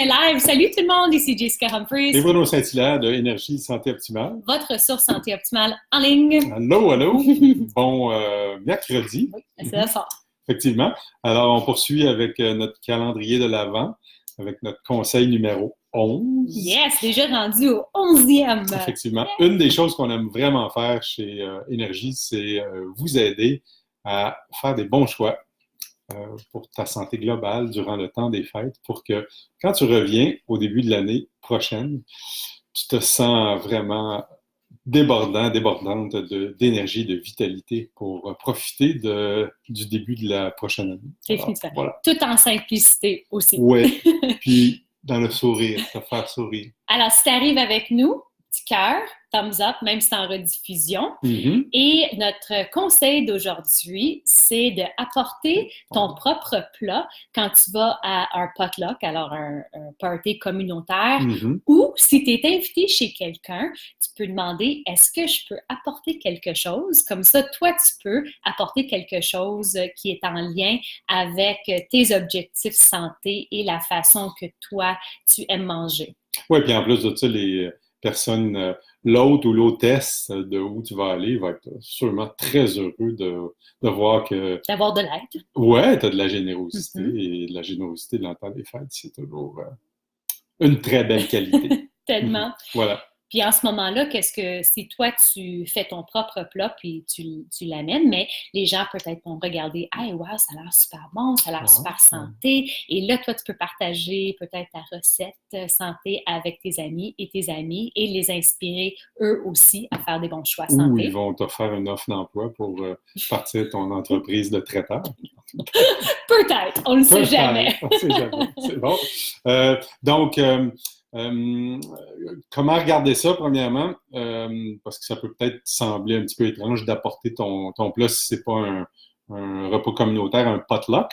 Live. Salut tout le monde, ici Jessica Humphries. Et Bruno Saint-Hilaire de Énergie Santé Optimale. Votre ressource santé optimale en ligne. Allô, allô. Bon mercredi. Oui, c'est ça. Effectivement. Alors, on poursuit avec notre calendrier de l'Avent, avec notre conseil numéro 11. Yes, déjà rendu au 11e. Effectivement. Une des choses qu'on aime vraiment faire chez Énergie, c'est vous aider à faire des bons choix pour ta santé globale durant le temps des fêtes, pour que quand tu reviens au début de l'année prochaine, tu te sens vraiment débordante d'énergie, de vitalité pour profiter du début de la prochaine année. Définitivement. Voilà. Tout en simplicité aussi. Oui, puis dans le sourire, te faire sourire. Alors, si tu arrives avec nous, petit cœur, thumbs up, même si c'est en rediffusion. Mm-hmm. Et notre conseil d'aujourd'hui, c'est d'apporter ton propre plat quand tu vas à un potluck, alors un party communautaire, ou si tu es invité chez quelqu'un, tu peux demander, est-ce que je peux apporter quelque chose? Comme ça, toi, tu peux apporter quelque chose qui est en lien avec tes objectifs santé et la façon que toi, tu aimes manger. Oui, puis en plus de ça, les personnes, l'hôte ou l'hôtesse de où tu vas aller va être sûrement très heureux de voir que... D'avoir de l'aide. Ouais, tu as de la générosité et de la générosité dans le temps des fêtes, c'est toujours une très belle qualité. Tellement. Voilà. Puis en ce moment-là, qu'est-ce que si toi, tu fais ton propre plat puis tu l'amènes, mais les gens peut-être vont regarder, « Hey, wow, ça a l'air super bon, ça a l'air super santé. » Et là, toi, tu peux partager peut-être ta recette santé avec tes amis et les inspirer eux aussi à faire des bons choix santé. Ou ils vont t'offrir une offre d'emploi pour partir ton entreprise de traiteur. Peut-être, on ne sait jamais. On ne sait jamais, c'est bon. Donc, comment regarder ça, premièrement? Parce que ça peut peut-être sembler un petit peu étrange d'apporter ton plat si ce n'est pas un repas communautaire, un potluck.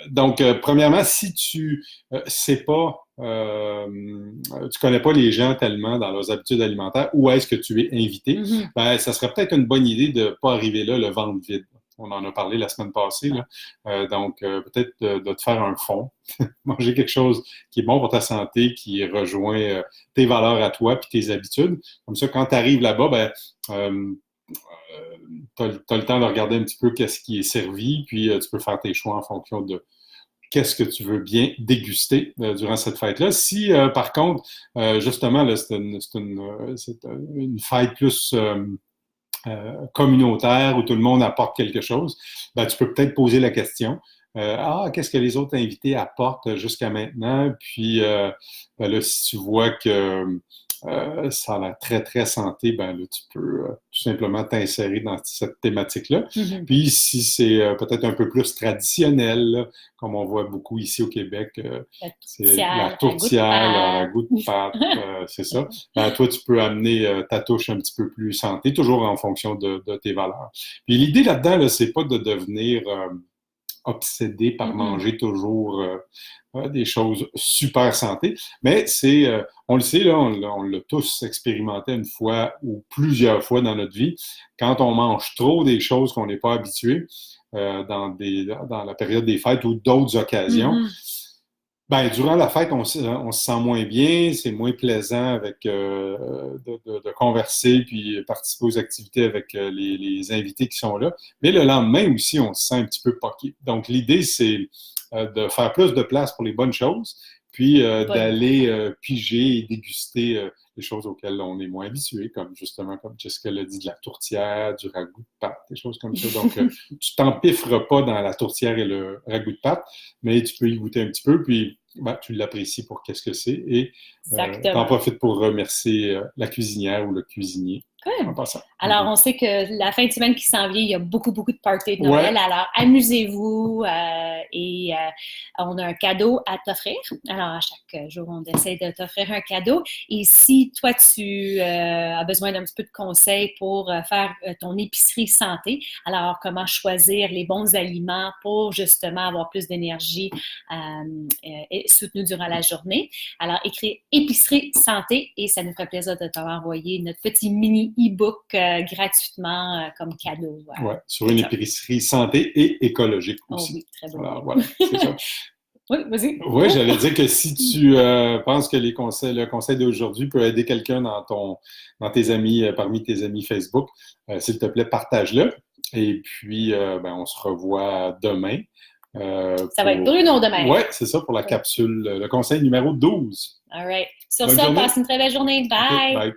Donc, premièrement, si tu sais pas, tu connais pas les gens tellement dans leurs habitudes alimentaires, où est-ce que tu es invité, ben, ça serait peut-être une bonne idée de ne pas arriver là le ventre vide. On en a parlé la semaine passée. Là. Donc, peut-être de te faire un fond, manger quelque chose qui est bon pour ta santé, qui rejoint tes valeurs à toi puis tes habitudes. Comme ça, quand tu arrives là-bas, ben, tu as le temps de regarder un petit peu qu'est-ce qui est servi, puis tu peux faire tes choix en fonction de qu'est-ce que tu veux bien déguster durant cette fête-là. Si, par contre, justement, là, c'est une fête plus... communautaire où tout le monde apporte quelque chose, ben, tu peux peut-être poser la question. Qu'est-ce que les autres invités apportent jusqu'à maintenant? Puis, ben là, si tu vois que ça a l'air très, très santé, ben là, tu peux tout simplement t'insérer dans cette thématique-là. Puis, si c'est peut-être un peu plus traditionnel, là, comme on voit beaucoup ici au Québec, c'est la tourtière, à goût de pâte, c'est ça. Ben, toi, tu peux amener ta touche un petit peu plus santé, toujours en fonction de tes valeurs. Puis, l'idée là-dedans, là, c'est pas de devenir obsédé par manger toujours des choses super santé, mais c'est, on le sait, là, on l'a tous expérimenté une fois ou plusieurs fois dans notre vie, quand on mange trop des choses qu'on n'est pas habitué dans la période des fêtes ou d'autres occasions, ben, durant la fête, on se sent moins bien, c'est moins plaisant avec de converser puis participer aux activités avec les invités qui sont là. Mais le lendemain aussi, on se sent un petit peu poqué. Donc, l'idée, c'est de faire plus de place pour les bonnes choses, puis d'aller piger et déguster des choses auxquelles on est moins habitué, comme justement, comme Jessica l'a dit, de la tourtière, du ragoût de pâte, des choses comme ça. Donc, tu t'empiffres pas dans la tourtière et le ragoût de pâte, mais tu peux y goûter un petit peu, puis ben, tu l'apprécies pour qu'est-ce que c'est et t'en profites pour remercier la cuisinière ou le cuisinier. En passant. Alors, on sait que la fin de semaine qui s'en vient, il y a beaucoup, beaucoup de parties de Noël. Ouais. Alors, amusez-vous et on a un cadeau à t'offrir. Alors, à chaque jour, on essaie de t'offrir un cadeau. Et si toi, tu as besoin d'un petit peu de conseils pour faire ton épicerie santé, alors comment choisir les bons aliments pour justement avoir plus d'énergie et soutenue durant la journée. Alors, écris épicerie santé et ça nous ferait plaisir de t'envoyer notre petit mini e-book gratuitement comme cadeau. Oui, sur une épicerie santé et écologique aussi. Oh oui, très beau. Alors, voilà, c'est ça. Oui, vas-y. Oui, j'allais dire que si tu penses que le conseil d'aujourd'hui peut aider quelqu'un dans tes amis, parmi tes amis Facebook, s'il te plaît, partage-le. Et puis, on se revoit demain. Ça va être Bruno demain. Oui, c'est ça, pour la capsule, le conseil numéro 12. All right. Sur Bonne ça, journée. passe une très belle journée. Bye! Okay, bye.